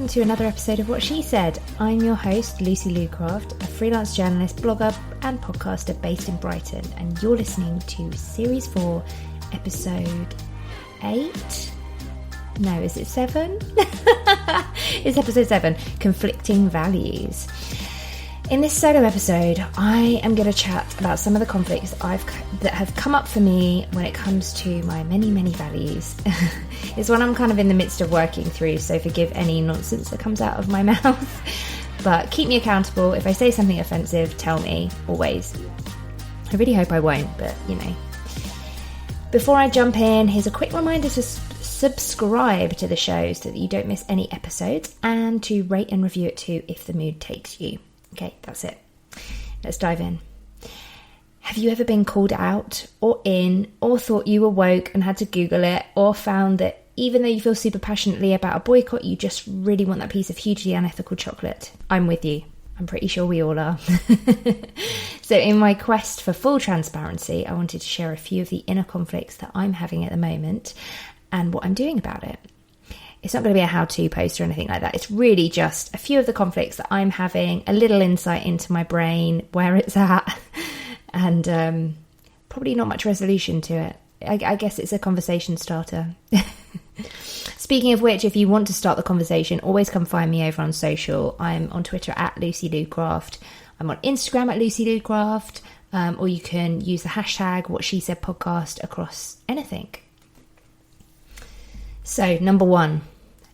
to another episode of What She Said. I'm your host, Lucy Lucraft, a freelance journalist, blogger and podcaster based in Brighton, and you're listening to Series 4, Episode 8? No, is it 7? It's Episode 7, Conflicting Values. In this solo episode, I am going to chat about some of the conflicts that have come up for me when it comes to my many, many values. It's one I'm kind of in the midst of working through, so forgive any nonsense that comes out of my mouth. But keep me accountable. If I say something offensive, tell me, always. I really hope I won't, but you know. Before I jump in, here's a quick reminder to subscribe to the show so that you don't miss any episodes, and to rate and review it too if the mood takes you. Okay, that's it. Let's dive in. Have you ever been called out or in, or thought you were woke and had to Google it, or found that even though you feel super passionately about a boycott, you just really want that piece of hugely unethical chocolate? I'm with you. I'm pretty sure we all are. So in my quest for full transparency, I wanted to share a few of the inner conflicts that I'm having at the moment and what I'm doing about it. It's not going to be a how-to post or anything like that. It's really just a few of the conflicts that I'm having, a little insight into my brain, where it's at, and probably not much resolution to it. I guess it's a conversation starter. Speaking of which, if you want to start the conversation, always come find me over on social. I'm on Twitter at Lucy Lucraft. I'm on Instagram at Lucy Lucraft. Or you can use the hashtag What She Said Podcast across anything. So, number 1,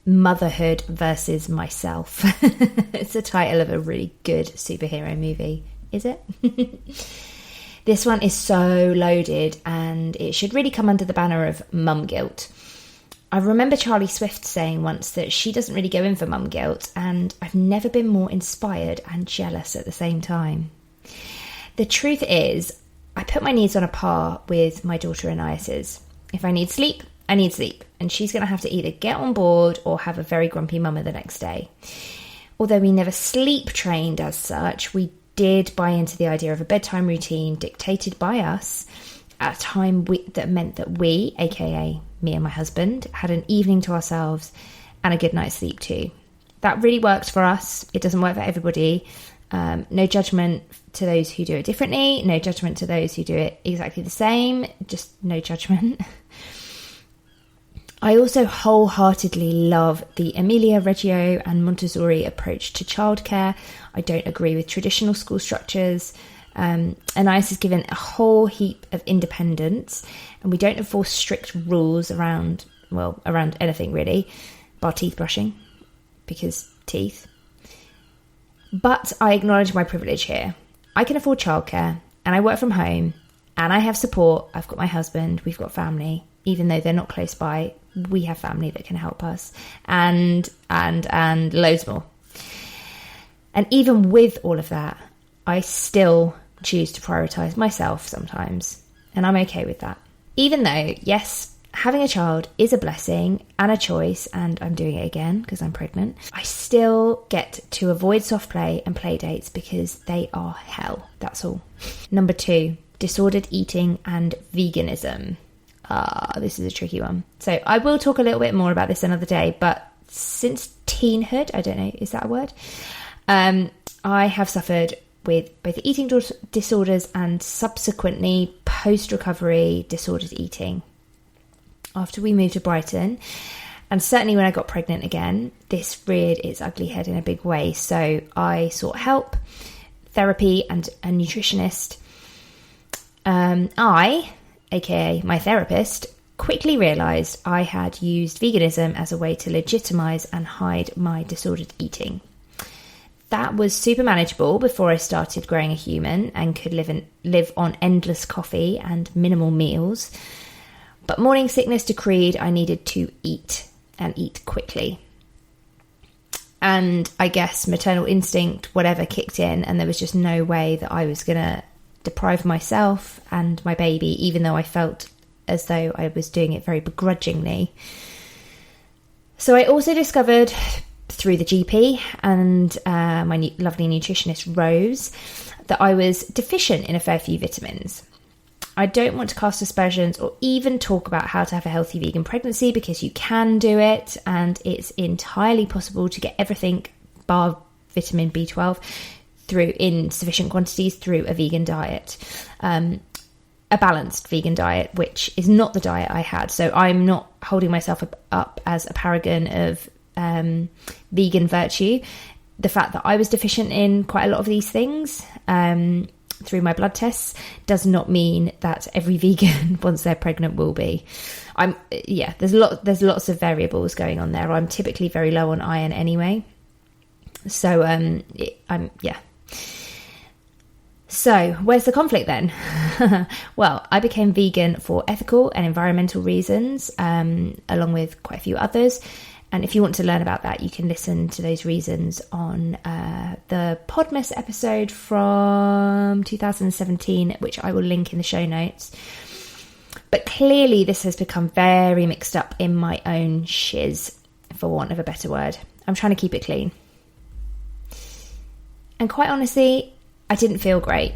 motherhood versus myself. It's the title of a really good superhero movie, is it? This one is so loaded, and it should really come under the banner of mum guilt. I remember Charlie Swift saying once that she doesn't really go in for mum guilt, and I've never been more inspired and jealous at the same time. The truth is, I put my needs on a par with my daughter Anais'. If I need sleep, I need sleep, and she's going to have to either get on board or have a very grumpy mama the next day. Although we never sleep trained as such, we did buy into the idea of a bedtime routine dictated by us at a time that meant that we, aka me and my husband, had an evening to ourselves and a good night's sleep too. That really works for us. It doesn't work for everybody. No judgment to those who do it differently. No judgment to those who do it exactly the same. Just no judgment. I also wholeheartedly love the Emilia Reggio and Montessori approach to childcare. I don't agree with traditional school structures. Anais is given a whole heap of independence, and we don't enforce strict rules around anything really, bar teeth brushing, because teeth. But I acknowledge my privilege here. I can afford childcare, and I work from home, and I have support. I've got my husband, we've got family. Even though they're not close by, we have family that can help us, and loads more. And even with all of that, I still choose to prioritise myself sometimes, and I'm okay with that. Even though, yes, having a child is a blessing and a choice, and I'm doing it again because I'm pregnant, I still get to avoid soft play and play dates because they are hell. That's all. Number 2, disordered eating and veganism. This is a tricky one. So I will talk a little bit more about this another day, but since teenhood, I don't know, is that a word? I have suffered with both eating disorders and subsequently post-recovery disordered eating. After we moved to Brighton, and certainly when I got pregnant again, this reared its ugly head in a big way. So I sought help, therapy and a nutritionist. I, aka my therapist, quickly realised I had used veganism as a way to legitimise and hide my disordered eating. That was super manageable before I started growing a human and could live on endless coffee and minimal meals. But morning sickness decreed I needed to eat, and eat quickly. And I guess maternal instinct, whatever, kicked in, and there was just no way that I was going to deprive myself and my baby, even though I felt as though I was doing it very begrudgingly. So I also discovered through the GP and my lovely nutritionist Rose that I was deficient in a fair few vitamins. I don't want to cast aspersions or even talk about how to have a healthy vegan pregnancy, because you can do it, and it's entirely possible to get everything bar vitamin B12 through in sufficient quantities through a vegan diet, a balanced vegan diet, which is not the diet I had. So I'm not holding myself up as a paragon of vegan virtue. The fact that I was deficient in quite a lot of these things through my blood tests does not mean that every vegan once they're pregnant will be. There's lots of variables going on there. I'm typically very low on iron anyway, so So where's the conflict then? Well, I became vegan for ethical and environmental reasons, along with quite a few others. And if you want to learn about that, you can listen to those reasons on the Podmas episode from 2017, which I will link in the show notes. But clearly this has become very mixed up in my own shiz, for want of a better word. I'm trying to keep it clean. And quite honestly, I didn't feel great.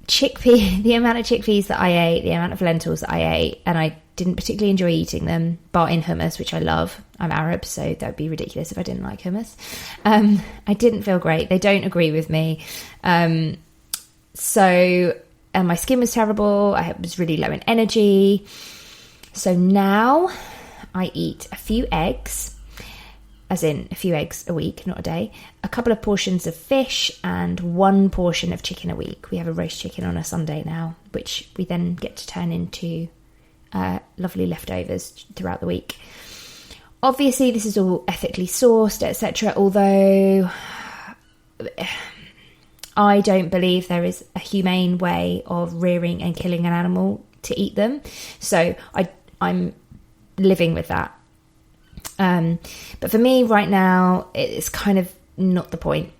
The amount of chickpeas that I ate, the amount of lentils that I ate, and I didn't particularly enjoy eating them, bar in hummus, which I love. I'm Arab, so that would be ridiculous if I didn't like hummus. I didn't feel great. They don't agree with me. And my skin was terrible. I was really low in energy. So now I eat a few eggs, as in a few eggs a week, not a day, a couple of portions of fish, and 1 portion of chicken a week. We have a roast chicken on a Sunday now, which we then get to turn into lovely leftovers throughout the week. Obviously, this is all ethically sourced, etc., although I don't believe there is a humane way of rearing and killing an animal to eat them. So I'm living with that. But for me right now, it's kind of not the point.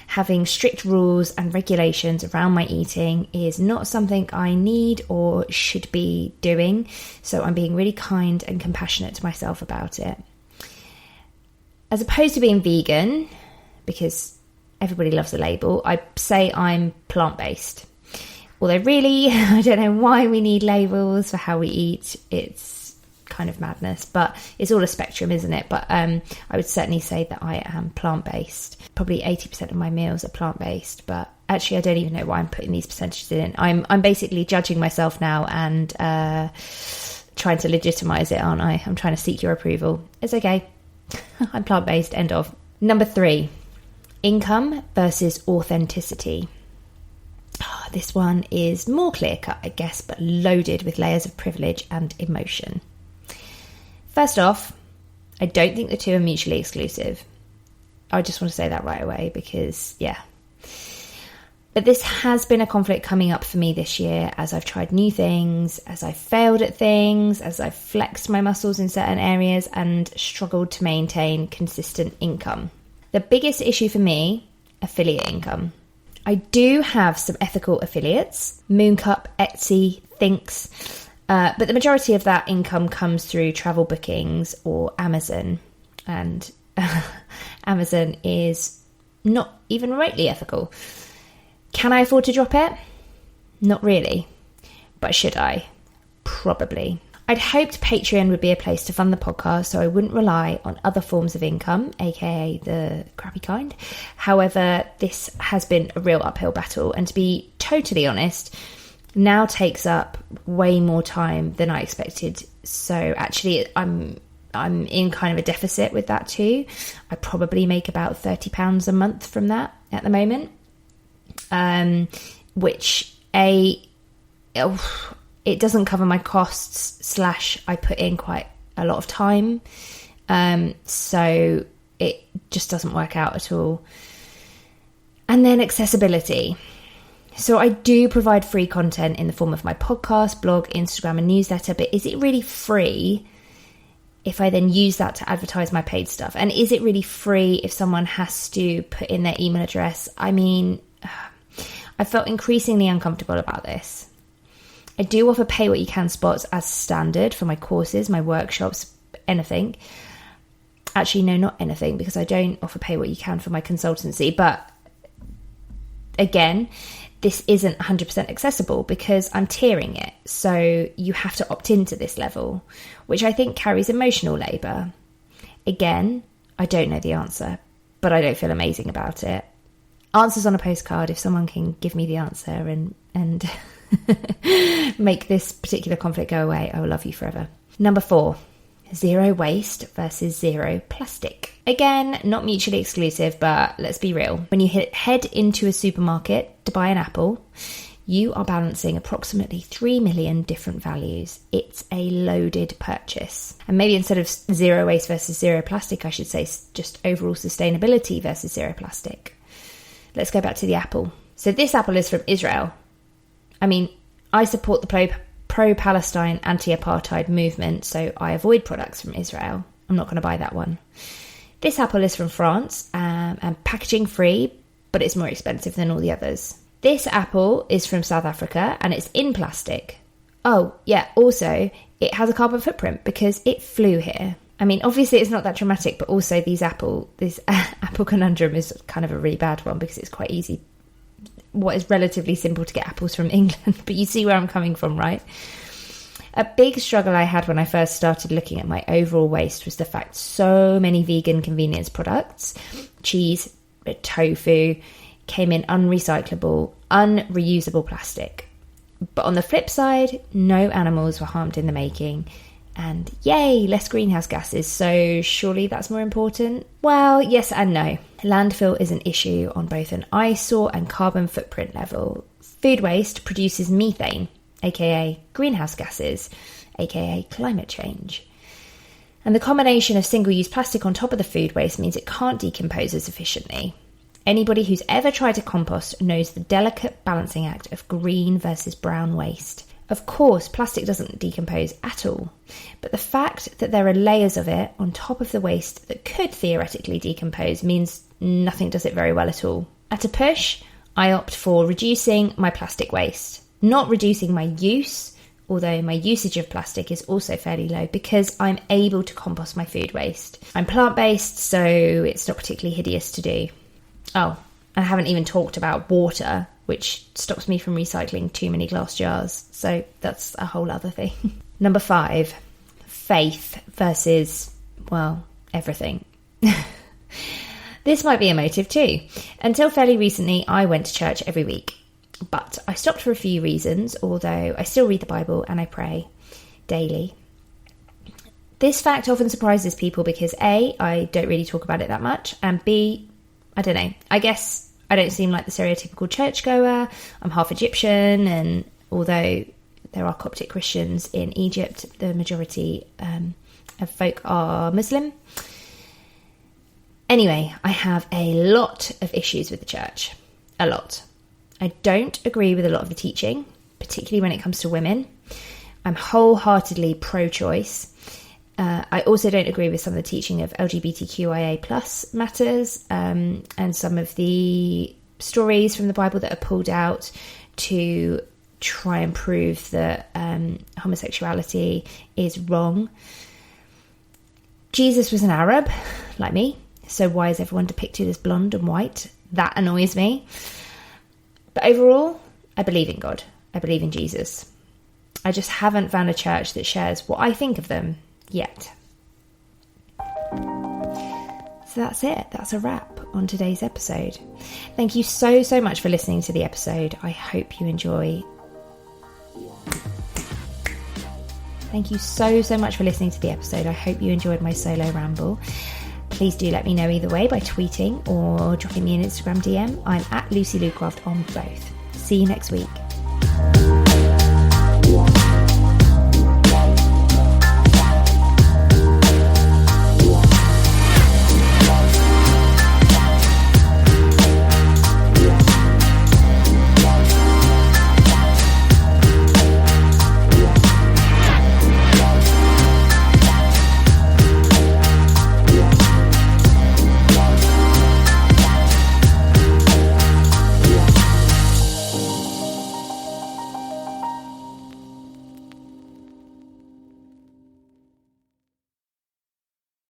Having strict rules and regulations around my eating is not something I need or should be doing. So I'm being really kind and compassionate to myself about it. As opposed to being vegan, because everybody loves a label, I say I'm plant-based. Although really, I don't know why we need labels for how we eat. It's kind of madness, but it's all a spectrum, isn't it? But I would certainly say that I am plant-based. Probably 80% of my meals are plant-based, but actually I don't even know why I'm putting these percentages in. I'm basically judging myself now and trying to legitimize it, aren't I? I'm trying to seek your approval. It's okay. I'm plant-based, end of. Number 3, income versus authenticity. This one is more clear-cut, I guess, but loaded with layers of privilege and emotion. First off, I don't think the two are mutually exclusive. I just want to say that right away because, yeah. But this has been a conflict coming up for me this year as I've tried new things, as I've failed at things, as I've flexed my muscles in certain areas and struggled to maintain consistent income. The biggest issue for me, affiliate income. I do have some ethical affiliates, Mooncup, Etsy, Thinks, but the majority of that income comes through travel bookings or Amazon. And Amazon is not even remotely ethical. Can I afford to drop it? Not really. But should I? Probably. I'd hoped Patreon would be a place to fund the podcast so I wouldn't rely on other forms of income, aka the crappy kind. However, this has been a real uphill battle, and to be totally honest, now takes up way more time than I expected. So actually I'm in kind of a deficit with that too. I probably make about £30 a month from that at the moment, which it doesn't cover my costs / I put in quite a lot of time, so it just doesn't work out at all. And then accessibility. So I do provide free content in the form of my podcast, blog, Instagram and newsletter, but is it really free if I then use that to advertise my paid stuff? And is it really free if someone has to put in their email address? I mean, I felt increasingly uncomfortable about this. I do offer pay what you can spots as standard for my courses, my workshops, anything. Actually, no, not anything, because I don't offer pay what you can for my consultancy. But again, this isn't 100% accessible because I'm tiering it. So you have to opt into this level, which I think carries emotional labour. Again, I don't know the answer, but I don't feel amazing about it. Answers on a postcard, if someone can give me the answer and make this particular conflict go away, I will love you forever. Number 4, zero waste versus zero plastic. Again, not mutually exclusive, but let's be real. When you head into a supermarket to buy an apple, you are balancing approximately 3 million different values. It's a loaded purchase. And maybe instead of zero waste versus zero plastic, I should say just overall sustainability versus zero plastic. Let's go back to the apple. So this apple is from Israel. I mean, I support the pro-Palestine anti-apartheid movement, so I avoid products from Israel. I'm not going to buy that one. This apple is from France and packaging free, but it's more expensive than all the others. This apple is from South Africa and it's in plastic. Oh, yeah, also, it has a carbon footprint because it flew here. I mean, obviously it's not that dramatic, but also this apple conundrum is kind of a really bad one because it's quite easy. What is relatively simple to get apples from England, but you see where I'm coming from, right? A big struggle I had when I first started looking at my overall waste was the fact so many vegan convenience products, cheese, tofu, came in unrecyclable, unreusable plastic. But on the flip side, no animals were harmed in the making. And yay, less greenhouse gases, so surely that's more important? Well, yes and no. Landfill is an issue on both an eyesore and carbon footprint level. Food waste produces methane, aka greenhouse gases, aka climate change. And the combination of single-use plastic on top of the food waste means it can't decompose as efficiently. Anybody who's ever tried to compost knows the delicate balancing act of green versus brown waste. Of course, plastic doesn't decompose at all, but the fact that there are layers of it on top of the waste that could theoretically decompose means nothing does it very well at all. At a push, I opt for reducing my plastic waste, not reducing my use, although my usage of plastic is also fairly low because I'm able to compost my food waste. I'm plant-based, so it's not particularly hideous to do. Oh, I haven't even talked about water, which stops me from recycling too many glass jars. So that's a whole other thing. Number 5, faith versus, well, everything. This might be emotive too. Until fairly recently, I went to church every week. But I stopped for a few reasons, although I still read the Bible and I pray daily. This fact often surprises people because A, I don't really talk about it that much, and B, I don't know, I guess I don't seem like the stereotypical churchgoer. I'm half Egyptian, and although there are Coptic Christians in Egypt, the majority of folk are Muslim. Anyway, I have a lot of issues with the church. A lot. I don't agree with a lot of the teaching, particularly when it comes to women. I'm wholeheartedly pro-choice. I also don't agree with some of the teaching of LGBTQIA plus matters and some of the stories from the Bible that are pulled out to try and prove that homosexuality is wrong. Jesus was an Arab, like me, so why is everyone depicted as blonde and white? That annoys me. But overall, I believe in God. I believe in Jesus. I just haven't found a church that shares what I think of them yet. So that's it. That's a wrap on today's episode. Thank you so much for listening to the episode. I hope you enjoy. Thank you so much for listening to the episode. I hope you enjoyed my solo ramble. Please do let me know either way by tweeting or dropping me an Instagram DM. I'm at Lucy Lucraft on both. See you next week.